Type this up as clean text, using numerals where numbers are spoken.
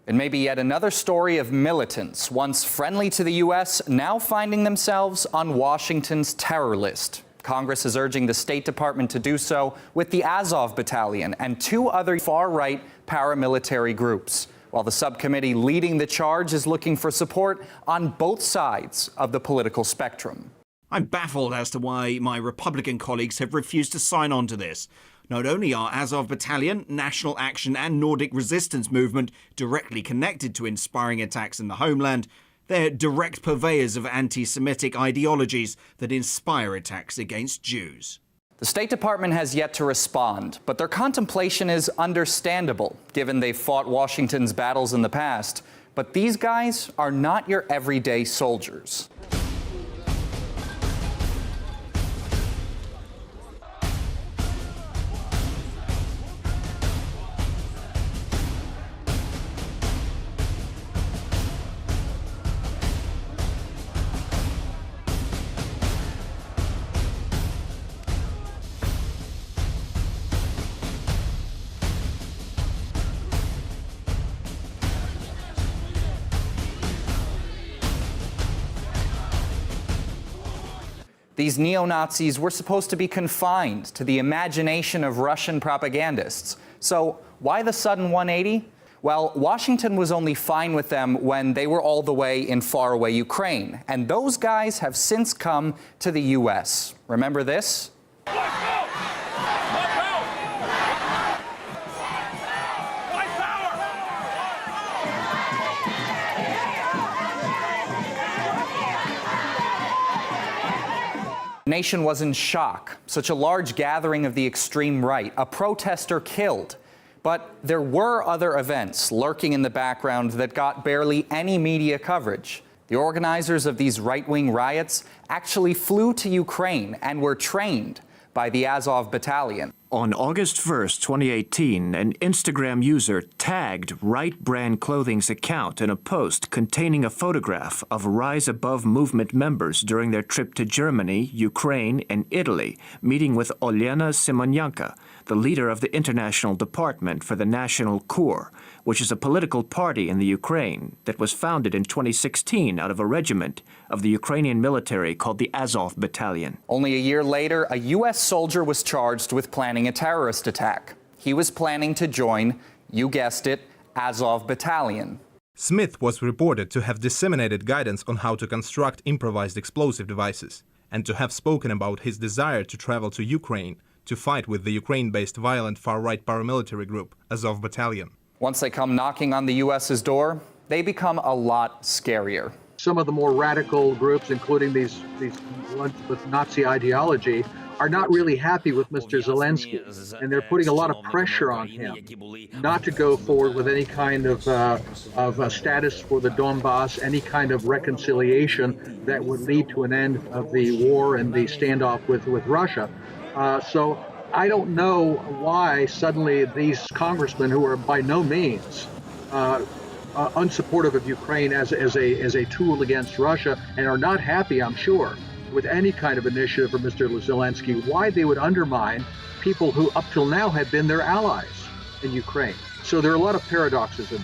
It may be yet another story of militants, once friendly to the U.S., now finding themselves on Washington's terror list. Congress is urging the State Department to do so with the Azov Battalion and 2 other far-right paramilitary groups, while the subcommittee leading the charge is looking for support on both sides of the political spectrum. I'm baffled as to why my Republican colleagues have refused to sign on to this. Not only are Azov Battalion, National Action and Nordic Resistance Movement directly connected to inspiring attacks in the homeland, they're direct purveyors of anti-Semitic ideologies that inspire attacks against Jews. The State Department has yet to respond, but their contemplation is understandable, given they've fought Washington's battles in the past. But these guys are not your everyday soldiers. These neo-Nazis were supposed to be confined to the imagination of Russian propagandists. So why the sudden 180? Well, Washington was only fine with them when they were all the way in faraway Ukraine. And those guys have since come to the U.S. Remember this? The nation was in shock. Such a large gathering of the extreme right, a protester killed. But there were other events lurking in the background that got barely any media coverage. The organizers of these right-wing riots actually flew to Ukraine and were trained by the Azov Battalion. On August 1st, 2018, an Instagram user tagged Right Brand Clothing's account in a post containing a photograph of Rise Above movement members during their trip to Germany, Ukraine, and Italy, meeting with Olyena Simonyanka, the leader of the International Department for the National Corps, which is a political party in the Ukraine that was founded in 2016 out of a regiment of the Ukrainian military called the Azov Battalion. Only a year later, a U.S. soldier was charged with planning a terrorist attack. He was planning to join, you guessed it, Azov Battalion. Smith was reported to have disseminated guidance on how to construct improvised explosive devices, and to have spoken about his desire to travel to Ukraine to fight with the Ukraine-based violent far-right paramilitary group, Azov Battalion. Once they come knocking on the U.S.'s door, they become a lot scarier. Some of the more radical groups, including these ones with Nazi ideology, are not really happy with Mr. Zelensky, and they're putting a lot of pressure on him not to go forward with any kind of status for the Donbass, any kind of reconciliation that would lead to an end of the war and the standoff with Russia. So I don't know why suddenly these congressmen, who are by no means unsupportive of Ukraine as a tool against Russia, and are not happy, I'm sure, with any kind of initiative for Mr. Zelensky, why they would undermine people who up till now had been their allies in Ukraine. So there are a lot of paradoxes in